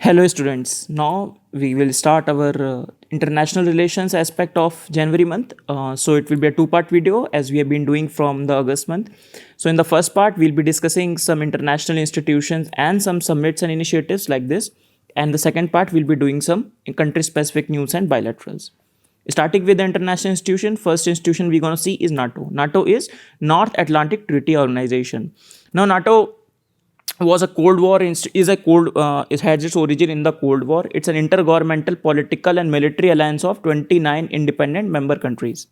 Hello, students. Now we will start our international relations aspect of January month. So it will be a two-part video as we have been doing from the August month. So in the first part, we'll be discussing some international institutions and some summits and initiatives like this. And the second part, we'll be doing some country-specific news and bilaterals. Starting with the international institution, first institution we're going to see is NATO. NATO is North Atlantic Treaty Organization. Now NATO was a cold war is a cold it has its origin in the cold war. It's an intergovernmental political and military alliance of 29 independent member countries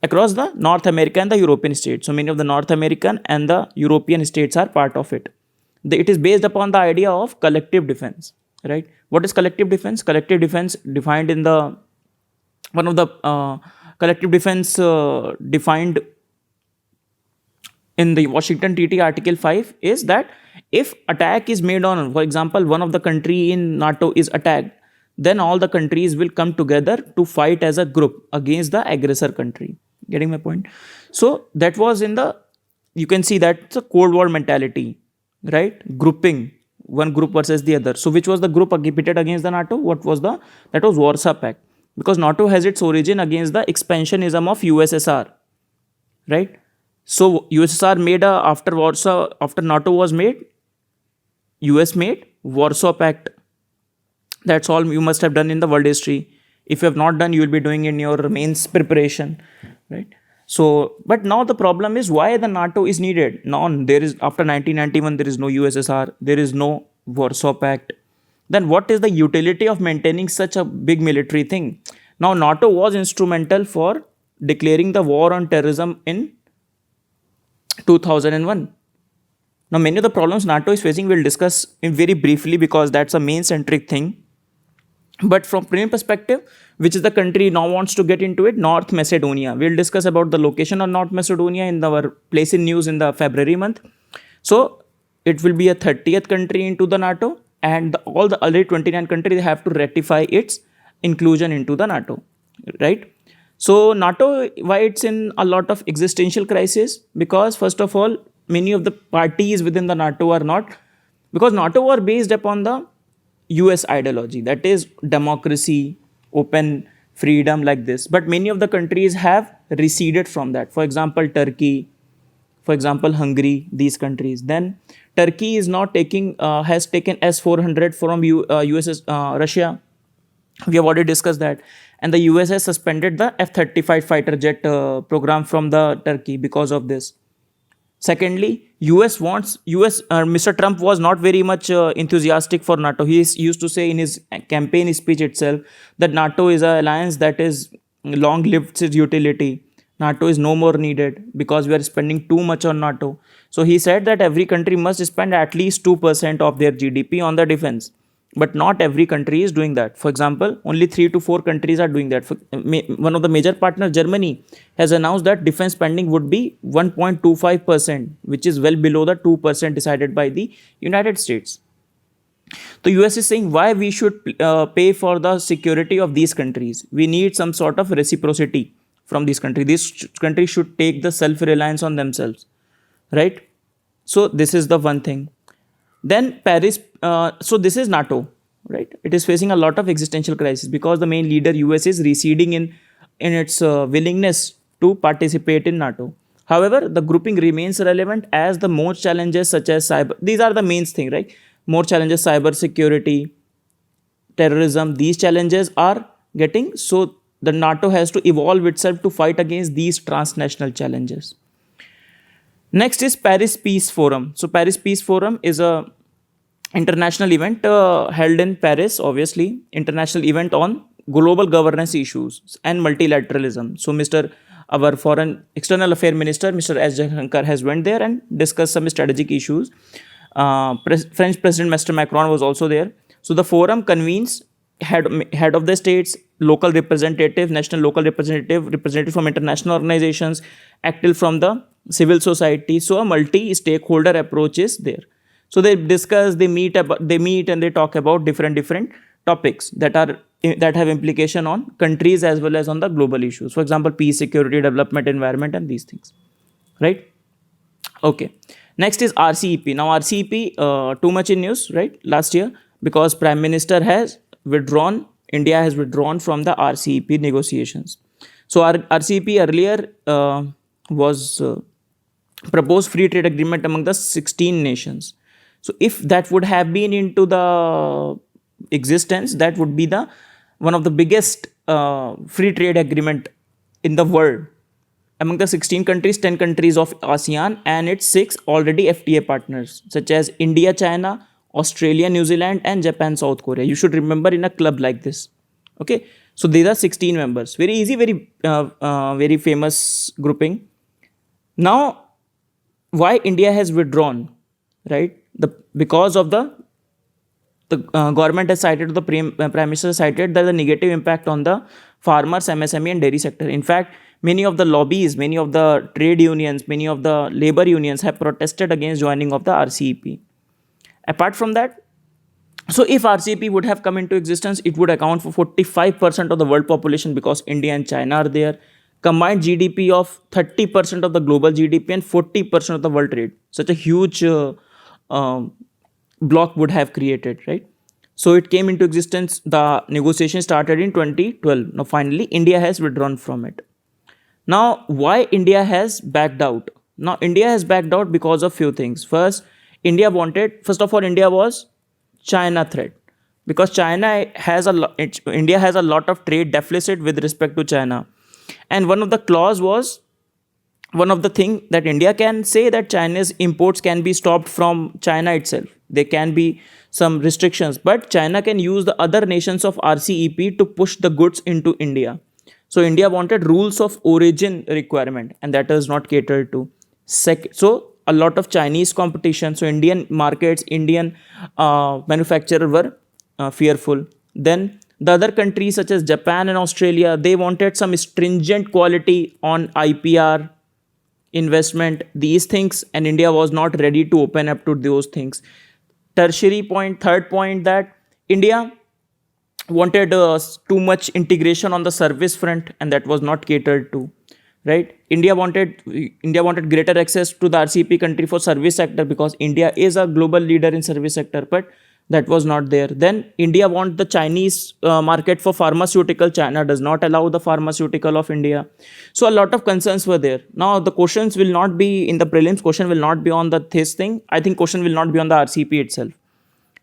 across the North America and the European states. So many of the North American and the European states are part of it. It is based upon the idea of collective defense, right? What is collective defense? Collective defense defined in the one of the collective defense defined in the Washington Treaty Article 5 is that if attack is made on, for example, one of the country in NATO is attacked, then all the countries will come together to fight as a group against the aggressor country. Getting my point? So that was in the, you can see that it's a Cold War mentality, right? Grouping one group versus the other. So which was the group pitted against the NATO? What was that was Warsaw Pact, because NATO has its origin against the expansionism of USSR, right? So USSR made after Warsaw, after NATO was made, US made Warsaw Pact. That's all you must have done in the world history. If you have not done, you will be doing in your mains preparation, right? So, but now the problem is why the NATO is needed. Now there is, after 1991, there is no USSR, there is no Warsaw Pact. Then what is the utility of maintaining such a big military thing? Now NATO was instrumental for declaring the war on terrorism in 2001. Now, many of the problems NATO is facing we'll discuss in very briefly because that's a main centric thing. But from Premium perspective, which is the country now wants to get into it, North Macedonia. We'll discuss about the location of North Macedonia in our place in news in the February month. So it will be a 30th country into the NATO, and all the other 29 countries have to ratify its inclusion into the NATO, right? So NATO, why it's in a lot of existential crisis? Because first of all, many of the parties within the NATO are not, because NATO are based upon the US ideology, that is democracy, open freedom like this. But many of the countries have receded from that. For example, Turkey, for example, Hungary, these countries. Then Turkey is not taking, has taken S-400 from Russia. We have already discussed that. And the US has suspended the F-35 fighter jet program from the Turkey because of this. Secondly, Mr. Trump was not very much enthusiastic for NATO. He used to say in his campaign speech itself that NATO is an alliance that is long-lived its utility. NATO is no more needed because we are spending too much on NATO. So he said that every country must spend at least 2% of their GDP on the defense. But not every country is doing that. For example, only 3 to 4 countries are doing that. One of the major partners, Germany, has announced that defense spending would be 1.25%, which is well below the 2% decided by the United States. The US is saying why we should pay for the security of these countries. We need some sort of reciprocity from these countries. These countries should take the self-reliance on themselves, right? So this is the one thing. Then Paris, so this is NATO, right? It is facing a lot of existential crisis because the main leader US is receding in its willingness to participate in NATO. However, the grouping remains relevant as the more challenges such as cyber, these are the main thing, right? More challenges, cyber security, terrorism, these challenges are getting, so the NATO has to evolve itself to fight against these transnational challenges. Next is Paris Peace Forum. So Paris Peace Forum is a international event held in Paris, obviously, international event on global governance issues and multilateralism. So our foreign external affair minister, Mr. S. Jaishankar has went there and discussed some strategic issues. French President Mr. Macron was also there. So the forum convenes head of the states, local representative, national local representative from international organizations, active from the civil society. So a multi-stakeholder approach is there. So they discuss, they meet and they talk about different topics that have implication on countries as well as on the global issues. For example, peace, security, development, environment, and these things, right? Okay. Next is RCEP. Now RCEP, too much in news, right? Last year, because Prime Minister has withdrawn, India has withdrawn from the RCEP negotiations. So RCEP earlier was proposed free trade agreement among the 16 nations. So if that would have been into the existence, that would be the one of the biggest free trade agreement in the world. Among the 16 countries, 10 countries of ASEAN and its 6 already FTA partners such as India, China, Australia, New Zealand and Japan, South Korea. You should remember in a club like this. Okay, so these are 16 members. Very easy, very famous grouping. Now, why India has withdrawn, right? Because of the government has cited, the Prime Minister has cited that the negative impact on the farmers, MSME and dairy sector. In fact, many of the lobbies, many of the trade unions, many of the labor unions have protested against joining of the RCEP. Apart from that, so if RCEP would have come into existence, it would account for 45% of the world population because India and China are there. Combined GDP of 30% of the global GDP and 40% of the world trade. Such a huge block would have created, right? So it came into existence. The negotiation started in 2012. Now finally, India has withdrawn from it. Now, why India has backed out? Now, India has backed out because of few things. First of all, India was China threat because India has a lot of trade deficit with respect to China, and one of the clause was one of the thing that India can say that China's imports can be stopped from China itself. There can be some restrictions, but China can use the other nations of RCEP to push the goods into India. So India wanted rules of origin requirement, and that is not catered to. So a lot of Chinese competition. So Indian markets, Indian manufacturer were fearful. Then the other countries such as Japan and Australia, they wanted some stringent quality on IPR, investment, these things, and India was not ready to open up to those things. Third point that India wanted too much integration on the service front, and that was not catered to. Right, India wanted greater access to the RCEP country for service sector because India is a global leader in service sector, but that was not there. Then India want the Chinese market for pharmaceutical. China does not allow the pharmaceutical of India. So a lot of concerns were there. Now the questions will not be in the prelims. Question will not be on this thing. I think question will not be on the RCEP itself.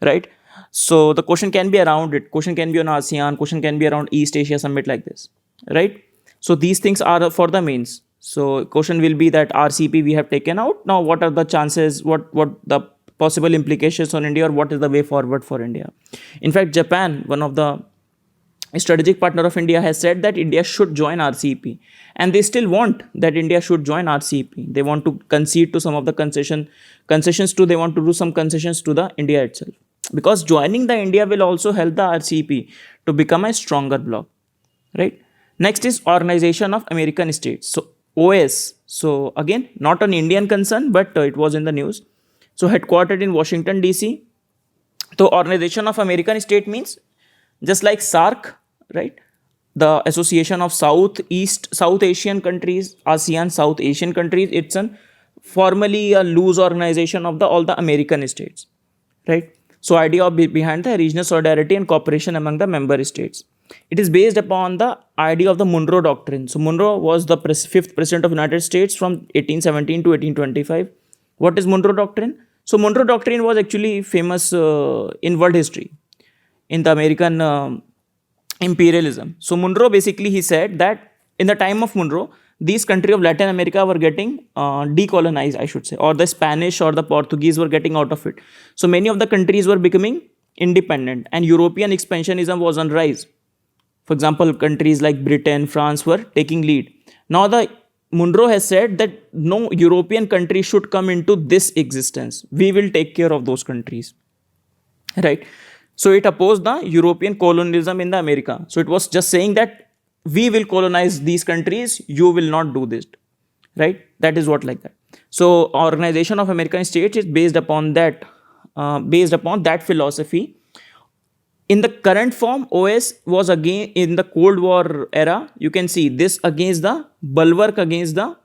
Right. So the question can be around it. Question can be on ASEAN. Question can be around East Asia Summit like this. Right. So these things are for the mains. So question will be that RCEP we have taken out. Now what are the chances, what the possible implications on India, or what is the way forward for India? In fact, Japan, one of the strategic partner of India, has said that India should join RCEP, and they still want that India should join RCEP. They want to concede to some of the concessions to, they want to do some concessions to the India itself. Because joining the India will also help the RCEP to become a stronger bloc, right? Next is Organization of American States. So OAS. So again, not an Indian concern, but it was in the news. So headquartered in Washington, DC. So Organization of American States means just like SAARC, right? The Association of South Asian countries, ASEAN South Asian countries. It's formally a loose organization of all the American states, right? So idea behind the regional solidarity and cooperation among the member states. It is based upon the idea of the Monroe Doctrine. So Monroe was the 5th President of the United States from 1817 to 1825. What is Monroe Doctrine? So Monroe Doctrine was actually famous in world history, in the American imperialism. So Monroe, basically he said that in the time of Monroe, these countries of Latin America were getting decolonized, I should say, or the Spanish or the Portuguese were getting out of it. So many of the countries were becoming independent, and European expansionism was on rise. For example, countries like Britain, France were taking lead. Now the Monroe has said that no European country should come into this existence. We will take care of those countries, right? So it opposed the European colonialism in the America. So it was just saying that we will colonize these countries, you will not do this, right? That is what like that. So Organization of American States is based upon that philosophy. In the current form, OS was again in the Cold War era. You can see this against the bulwark against the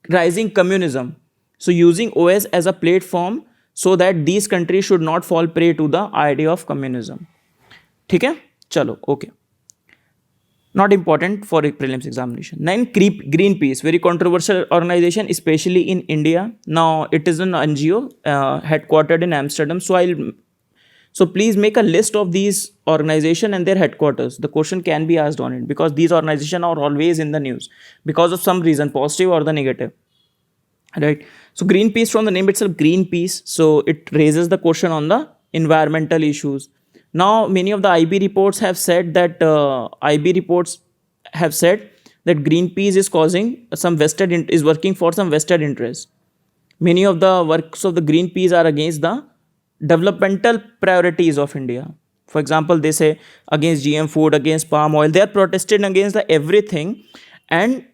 rising communism. So using OS as a platform, so that these countries should not fall prey to the idea of communism. ठीक है, चलो, okay. Not important for a prelims examination. Then Greenpeace, very controversial organization, especially in India. Now it is an NGO headquartered in Amsterdam. So please make a list of these organizations and their headquarters. The question can be asked on it because these organizations are always in the news because of some reason, positive or the negative. Right. So Greenpeace, from the name itself, Greenpeace. So it raises the question on the environmental issues. Now, many of the IB reports have said that Greenpeace is causing some is working for some vested interest. Many of the works of the Greenpeace are against the developmental priorities of India. For example, they say against GM food, against palm oil. They are protesting against the everything, and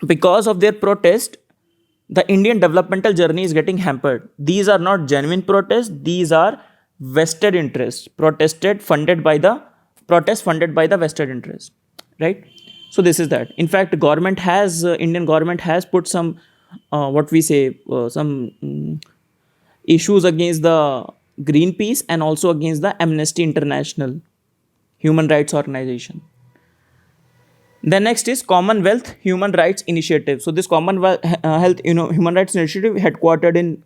because of their protest, the Indian developmental journey is getting hampered. These are not genuine protests. These are vested interests, funded by the vested interest, right? So this is that. In fact, Indian government has put some issues against the Greenpeace and also against the Amnesty International human rights organization. The next is Commonwealth Human Rights Initiative. So this Commonwealth Human Rights Initiative headquartered in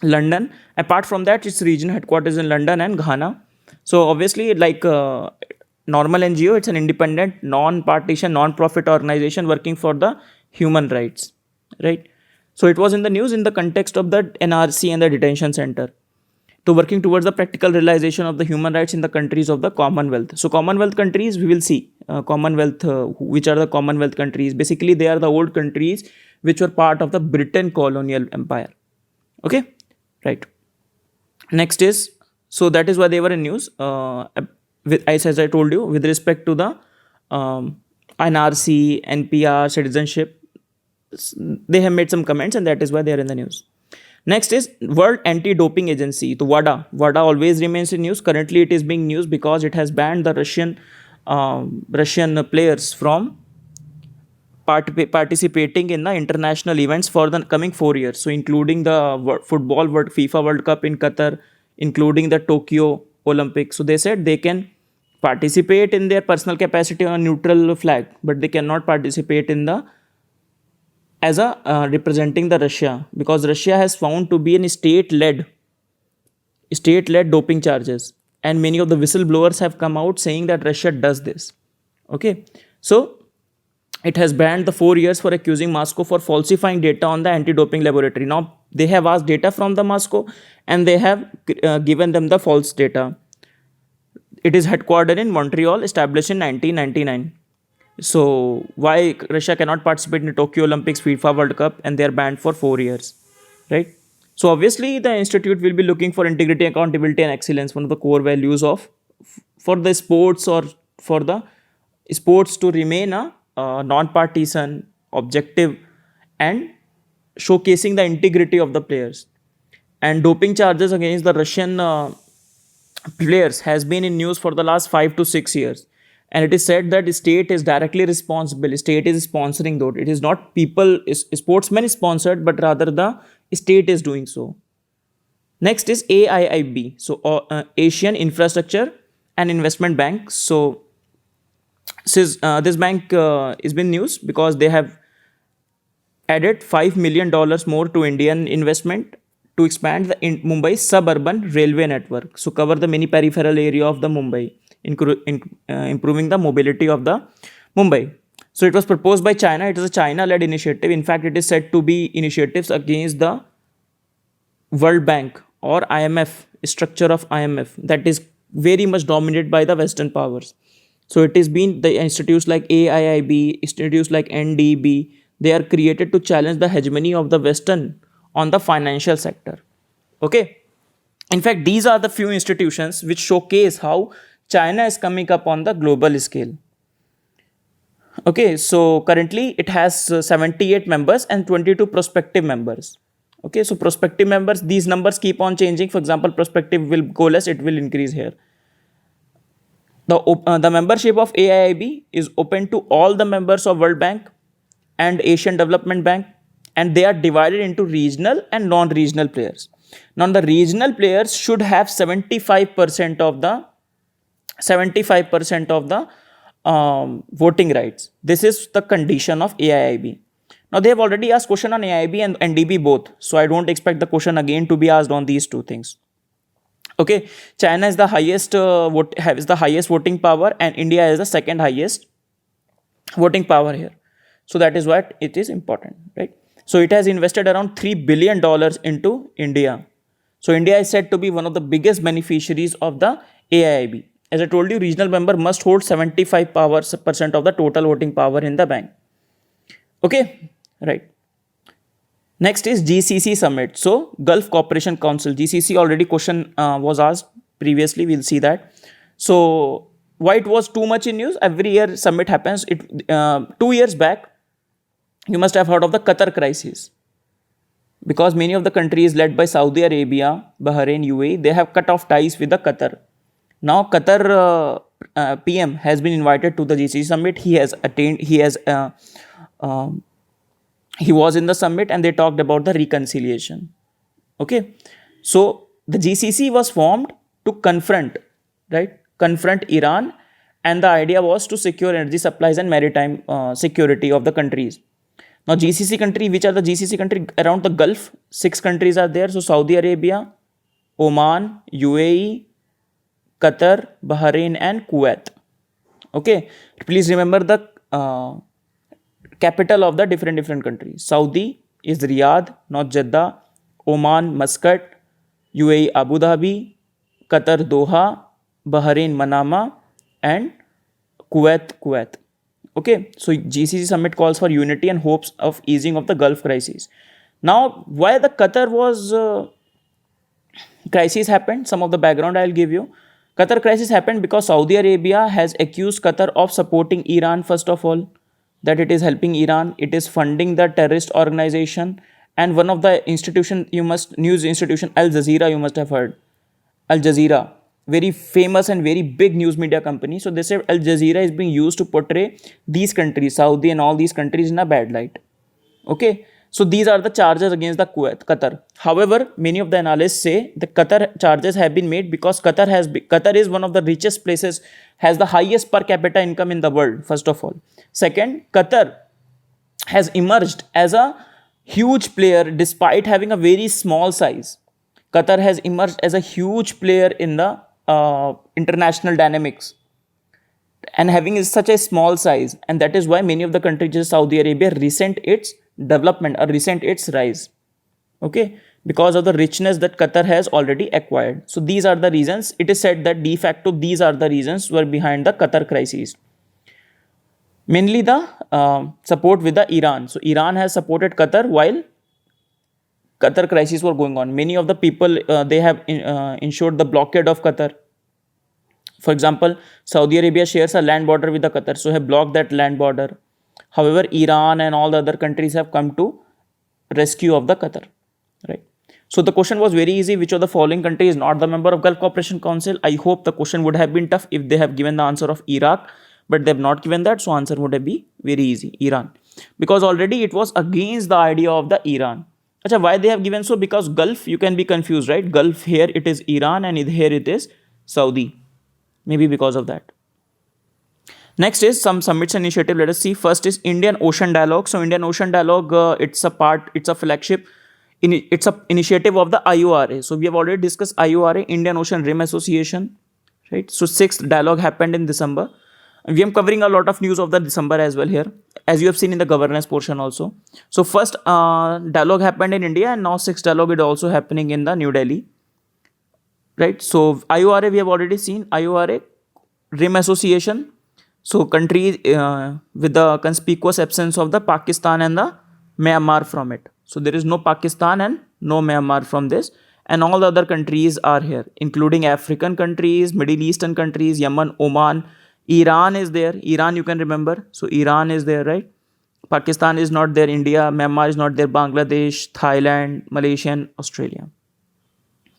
London. Apart from that, its regional headquarters in London and Ghana. So obviously, like normal NGO, it's an independent, non-partisan, non-profit organization working for the human rights, right? So it was in the news in the context of the NRC and the detention center. So working towards the practical realization of the human rights in the countries of the Commonwealth. So Commonwealth countries, we will see which are the Commonwealth countries. Basically, they are the old countries which were part of the Britain colonial empire. Okay. Right. Next is, so that is why they were in news. As I told you, with respect to the NRC, NPR, citizenship, they have made some comments, and that is why they are in the news. Next is World Anti-Doping Agency, the WADA. WADA always remains in news. Currently, it is being news because it has banned the Russian players from participating in the international events for the coming 4 years. So including the FIFA World Cup in Qatar, including the Tokyo Olympics. So they said they can participate in their personal capacity on a neutral flag, but they cannot participate in representing the Russia, because Russia has found to be a state-led doping charges. And many of the whistleblowers have come out saying that Russia does this. Okay. So it has banned the 4 years for accusing Moscow for falsifying data on the anti-doping laboratory. Now, they have asked data from the Moscow and they have given them the false data. It is headquartered in Montreal, established in 1999. So, why Russia cannot participate in the Tokyo Olympics, FIFA World Cup, and they are banned for 4 years, right? So, obviously, the institute will be looking for integrity, accountability, and excellence, one of the core values for the sports, or for the sports to remain a non-partisan, objective, and showcasing the integrity of the players. And doping charges against the Russian players has been in news for the last 5 to 6 years. And it is said that the state is directly responsible. State is sponsoring though. It is not sportsmen sponsored, but rather the state is doing so. Next is AIIB. So Asian Infrastructure and Investment Bank. So this bank is been news because they have added $5 million more to Indian investment to expand the Mumbai suburban railway network. So cover the many peripheral area of the Mumbai, improving the mobility of the Mumbai. So it was proposed by China. It is a China-led initiative. In fact, it is said to be initiatives against the World Bank or IMF, structure of IMF, that is very much dominated by the Western powers. So it has been the institutes like AIIB, institutes like NDB, they are created to challenge the hegemony of the Western on the financial sector. Okay. In fact, these are the few institutions which showcase how China is coming up on the global scale. Okay, so currently it has 78 members and 22 prospective members. Okay, so prospective members, these numbers keep on changing. For example, prospective will go less, it will increase here. The membership of AIIB is open to all the members of World Bank and Asian Development Bank and they are divided into regional and non-regional players. Now the regional players should have 75% of the voting rights. This is the condition of AIIB. Now they have already asked question on AIIB and NDB both, so I don't expect the question again to be asked on these two things. Okay, China is the highest voting power, and India is the second highest voting power here. So that is what it is important, right? So it has invested around $3 billion into India. So India is said to be one of the biggest beneficiaries of the AIIB. As I told you, regional member must hold 75% of the total voting power in the bank. Okay, right. Next is GCC summit. So Gulf Cooperation Council, GCC, already question was asked previously. We'll see that. So why it was too much in news? Every year summit happens. 2 years back, you must have heard of the Qatar crisis, because many of the countries led by Saudi Arabia, Bahrain, UAE, they have cut off ties with the Qatar. Now Qatar PM has been invited to the GCC summit. He was in the summit, and they talked about the reconciliation. Okay, so the GCC was formed to confront Iran, and the idea was to secure energy supplies and maritime security of the countries. Now GCC country, which are the GCC country around the Gulf? 6 countries are there. So Saudi Arabia, Oman, UAE, Qatar, Bahrain, and Kuwait. Okay, please remember the capital of the different countries. Saudi is Riyadh, not Jeddah. Oman, Muscat. UAE, Abu Dhabi. Qatar, Doha. Bahrain, Manama. And Kuwait. Okay, so GCC summit calls for unity and hopes of easing of the Gulf crisis. Now, why the Qatar crisis happened? Some of the background I'll give you. Qatar crisis happened because Saudi Arabia has accused Qatar of supporting Iran, first of all, that it is helping Iran, it is funding the terrorist organization, and one of the news institution, Al Jazeera, you must have heard. Al Jazeera, very famous and very big news media company. So they say Al Jazeera is being used to portray these countries, Saudi and all these countries, in a bad light. Okay, so these are the charges against the Qatar. However, many of the analysts say the Qatar charges have been made because Qatar is one of the richest places, has the highest per capita income in the world, first of all. Second, Qatar has emerged as a huge player despite having a very small size. Qatar has emerged as a huge player in the international dynamics, and having such a small size, and that is why many of the countries, Saudi Arabia, resent its development or resent its rise. Okay, because of the richness that Qatar has already acquired. So these are the reasons. It is said that de facto these are the reasons were behind the Qatar crisis. Mainly the support with the Iran. So Iran has supported Qatar while Qatar crisis were going on. Many of the people, they have ensured the blockade of Qatar. For example, Saudi Arabia shares a land border with the Qatar, so have blocked that land border. However, Iran and all the other countries have come to rescue of the Qatar, right? So the question was very easy. Which of the following country is not the member of Gulf Cooperation Council? I hope the question would have been tough if they have given the answer of Iraq, but they have not given that, so answer would have been very easy, Iran. Because already it was against the idea of the Iran. Achha, why they have given so? Because Gulf, you can be confused, right? Gulf, here it is Iran, and here it is Saudi. Maybe because of that. Next is some summits initiative. Let us see. First is Indian Ocean Dialogue. So Indian Ocean Dialogue, it's a flagship, it's a initiative of the IORA. So we have already discussed IORA, Indian Ocean Rim Association, right? So 6th dialogue happened in December. We are covering a lot of news of the December as well here, as you have seen in the governance portion also. So first dialogue happened in India, and now 6th dialogue is also happening in the New Delhi, right? So IORA we have already seen. IORA, Rim Association. So countries with the conspicuous absence of the Pakistan and the Myanmar from it. So there is no Pakistan and no Myanmar from this, and all the other countries are here, including African countries, Middle Eastern countries, Yemen, Oman. Iran is there. Iran, you can remember. So Iran is there, right? Pakistan is not there. India, Myanmar is not there. Bangladesh, Thailand, Malaysia, and Australia.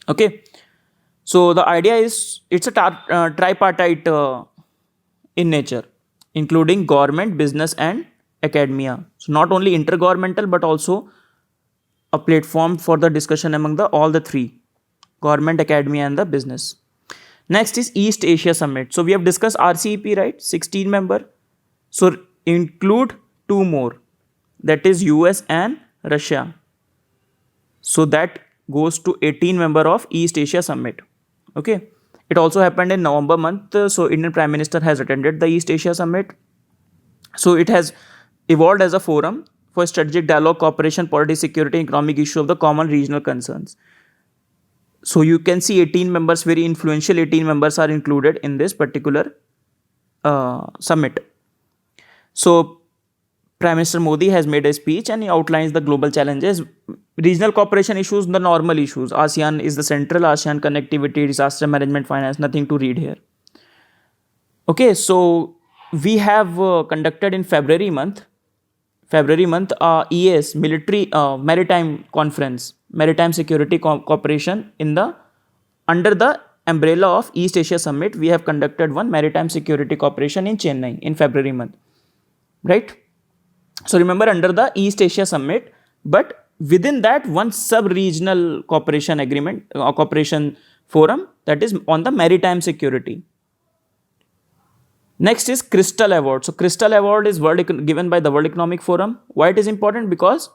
Okay. So the idea is it's a tripartite in nature, including government, business, and academia. So not only intergovernmental, but also a platform for the discussion among the all the three, government, academia, and the business. Next is East Asia Summit. So we have discussed RCEP, right? 16 member. So include two more, that is US and Russia. So that goes to 18 member of East Asia Summit. Okay. It also happened in November month. So Indian Prime Minister has attended the East Asia Summit. So it has evolved as a forum for strategic dialogue, cooperation, politics, security, economic issue of the common regional concerns. So you can see 18 members, very influential 18 members are included in this particular summit. So Prime Minister Modi has made a speech and he outlines the global challenges, regional cooperation issues, the normal issues. ASEAN is the central, ASEAN connectivity, disaster management, finance, nothing to read here. Okay, so we have conducted in February month, EAS military maritime conference, maritime security cooperation in the under the umbrella of East Asia Summit. We have conducted one maritime security cooperation in Chennai in February month, right? So remember, under the East Asia Summit, but within that one sub-regional cooperation agreement, cooperation forum, that is on the maritime security. Next is Crystal Award. So Crystal Award is given by the World Economic Forum. Why it is important? Because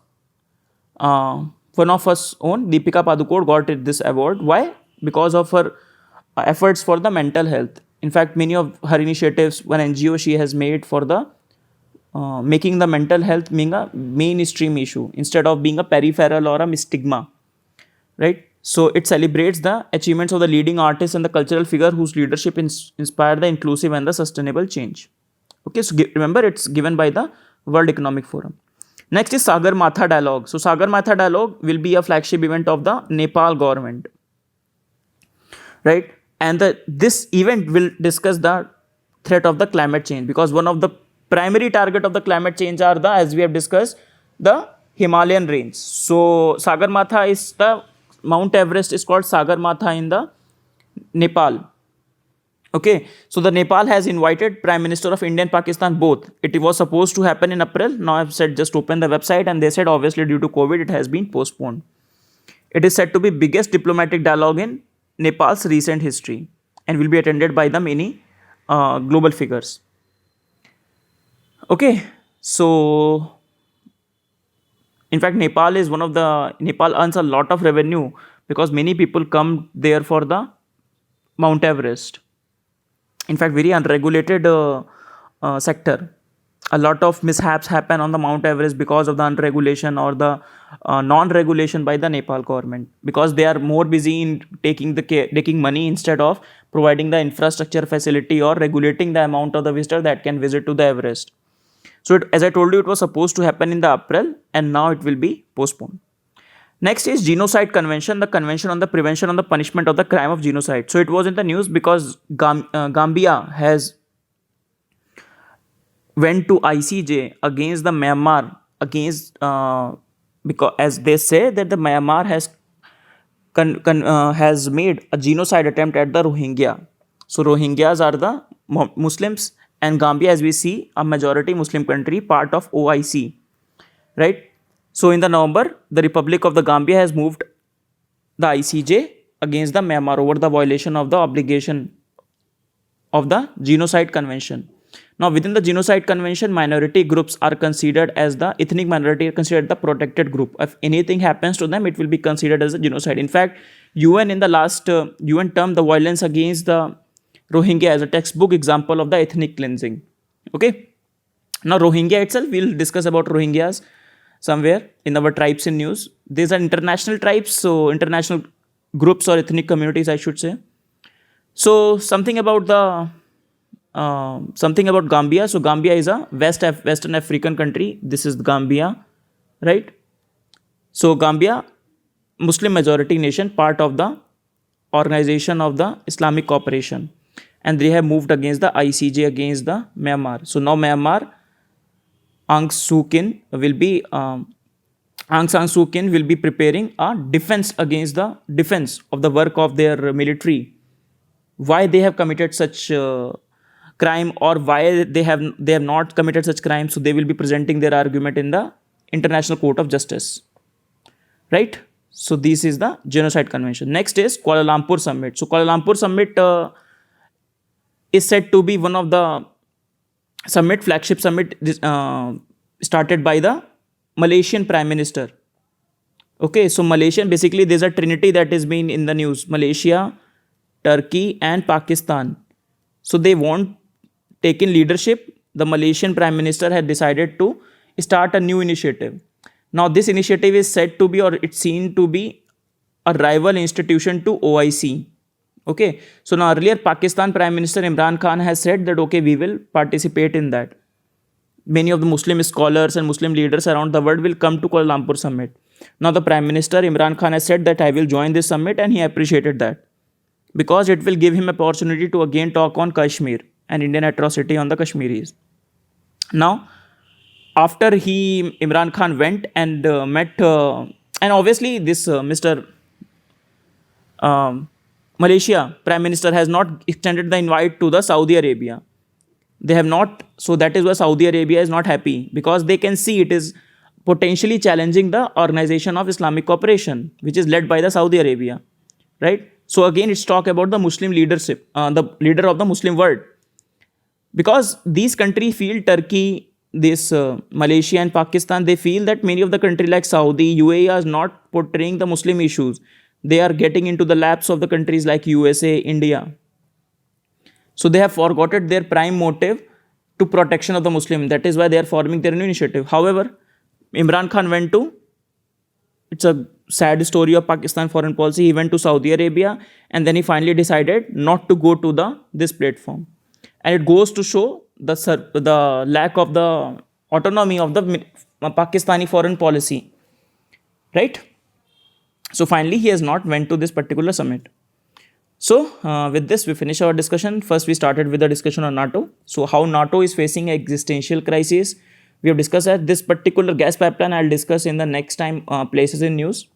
one of us own, Deepika Padukone, got this award. Why? Because of her efforts for the mental health. In fact, many of her initiatives, one NGO she has made for the making the mental health being a mainstream issue instead of being a peripheral or a stigma, right? So it celebrates the achievements of the leading artists and the cultural figure whose leadership inspire the inclusive and the sustainable change. Okay, so remember, it's given by the World Economic Forum. Next is Sagarmatha Dialogue. So Sagarmatha Dialogue will be a flagship event of the Nepal government, right? And this event will discuss the threat of the climate change, because one of the primary target of the climate change are the, as we have discussed, the Himalayan range. So Sagarmatha is the Mount Everest is called Sagarmatha in the Nepal. Okay, so the Nepal has invited Prime Minister of India and Pakistan both. It was supposed to happen in April. Now I've said just open the website and they said obviously due to COVID it has been postponed. It is said to be biggest diplomatic dialogue in Nepal's recent history and will be attended by the many global figures. Okay, so in fact, Nepal earns a lot of revenue because many people come there for the Mount Everest. In fact, very unregulated sector. A lot of mishaps happen on the Mount Everest because of the unregulation or the non-regulation by the Nepal government, because they are more busy in taking money instead of providing the infrastructure facility or regulating the amount of the visitor that can visit to the Everest. So as I told you, it was supposed to happen in the April and now it will be postponed. Next is Genocide Convention, the Convention on the Prevention and the Punishment of the Crime of Genocide. So it was in the news because Gambia has went to ICJ against the Myanmar, because as they say that the Myanmar has made a genocide attempt at the Rohingya. So Rohingyas are the Muslims, and Gambia, as we see, a majority Muslim country, part of OIC, right? So in the November, the Republic of the Gambia has moved the ICJ against the Myanmar over the violation of the obligation of the Genocide Convention. Now within the Genocide Convention, minority groups are considered as the ethnic minority are considered the protected group. If anything happens to them, it will be considered as a genocide. In fact, UN in the last UN term the violence against the Rohingya as a textbook example of the ethnic cleansing. Okay. Now Rohingya itself, we'll discuss about Rohingyas somewhere in our Tribes in News. These are international tribes, so international groups or ethnic communities, I should say. So something about Gambia. So Gambia is a Western African country. This is Gambia, right? So Gambia, Muslim majority nation, part of the Organization of the Islamic Cooperation, and they have moved against the ICJ against the Myanmar. So now Myanmar, Aung San Suu Kyi will be preparing a defense against the defense of the work of their military. Why they have committed such crime, or why they have not committed such crime? So they will be presenting their argument in the International Court of Justice, right? So this is the Genocide Convention. Next is Kuala Lumpur Summit. So Kuala Lumpur Summit is said to be one of the flagship summit started by the Malaysian Prime Minister. Okay, so Malaysian, basically there's a trinity that is being in the news: Malaysia, Turkey, and Pakistan. So they want taken leadership. The Malaysian Prime Minister had decided to start a new initiative. Now this initiative is said to be, or it's seen to be, a rival institution to OIC. Okay, so now earlier Pakistan Prime Minister Imran Khan has said that okay, we will participate in that. Many of the Muslim scholars and Muslim leaders around the world will come to Kuala Lumpur Summit. Now the Prime Minister Imran Khan has said that I will join this summit, and he appreciated that because it will give him opportunity to again talk on Kashmir and Indian atrocity on the Kashmiris. Now, after Imran Khan went and met, and obviously this Mr. Malaysia Prime Minister has not extended the invite to the Saudi Arabia. They have not, so that is why Saudi Arabia is not happy, because they can see it is potentially challenging the Organization of Islamic Cooperation, which is led by the Saudi Arabia, right? So again, it's talk about the Muslim leadership, the leader of the Muslim world, because these countries feel, Turkey, this Malaysia and Pakistan, they feel that many of the countries like Saudi, UAE are not portraying the Muslim issues. They are getting into the laps of the countries like USA, India. So they have forgotten their prime motive to protection of the Muslim. That is why they are forming their new initiative. However, Imran Khan went to, it's a sad story of Pakistan foreign policy. He went to Saudi Arabia, and then he finally decided not to go to this platform. And it goes to show the lack of the autonomy of the Pakistani foreign policy, right? So finally, he has not went to this particular summit. So with this, we finish our discussion. First, we started with the discussion on NATO. So how NATO is facing an existential crisis. We have discussed that this particular gas pipeline I'll discuss in the next time places in news,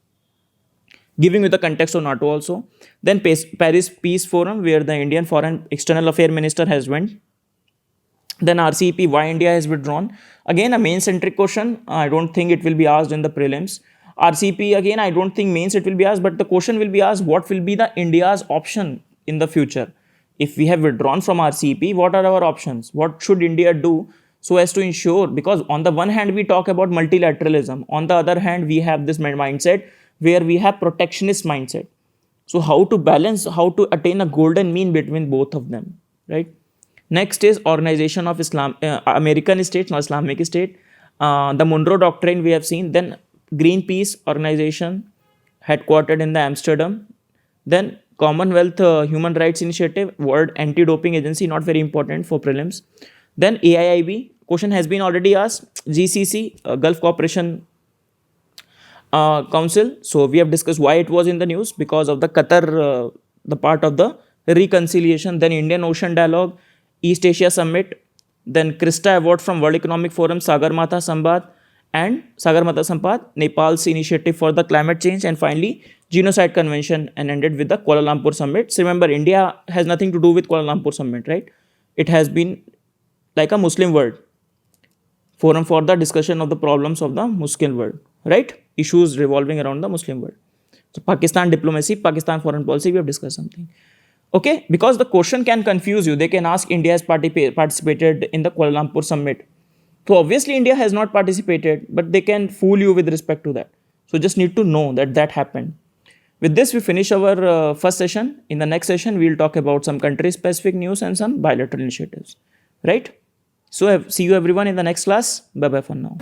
giving you the context of NATO also. Then Paris Peace Forum, where the Indian Foreign External Affairs Minister has went. Then RCEP, why India has withdrawn. Again, a main-centric question. I don't think it will be asked in the prelims. RCEP, again, I don't think mains it will be asked, but the question will be asked, what will be the India's option in the future? If we have withdrawn from RCEP, what are our options? What should India do so as to ensure, because on the one hand, we talk about multilateralism. On the other hand, we have this mindset where we have protectionist mindset. So how to balance, how to attain a golden mean between both of them, right? Next is Organization of American States, not Islamic State. The Monroe Doctrine we have seen. Then Greenpeace organization, headquartered in the Amsterdam. Then Commonwealth Human Rights Initiative, World Anti-Doping Agency, not very important for prelims. Then AIIB, question has been already asked. GCC, Gulf Cooperation Council. So we have discussed why it was in the news, because of the Qatar, the part of the reconciliation. Then Indian Ocean Dialogue, East Asia Summit. Then Krista Award from World Economic Forum, Sagarmatha Samvad, and Sagarmatha Samvad, Nepal's initiative for the climate change, and finally Genocide Convention, and ended with the Kuala Lumpur Summit. So remember, India has nothing to do with Kuala Lumpur Summit, right? It has been like a Muslim world forum for the discussion of the problems of the Muslim world, right? Issues revolving around the Muslim world. So Pakistan diplomacy, Pakistan foreign policy, we have discussed something. Okay, because the question can confuse you. They can ask, India has participated in the Kuala Lumpur Summit. So obviously India has not participated, but they can fool you with respect to that. So just need to know that that happened. With this, we finish our first session. In the next session, we will talk about some country-specific news and some bilateral initiatives, right? So see you everyone in the next class. Bye-bye for now.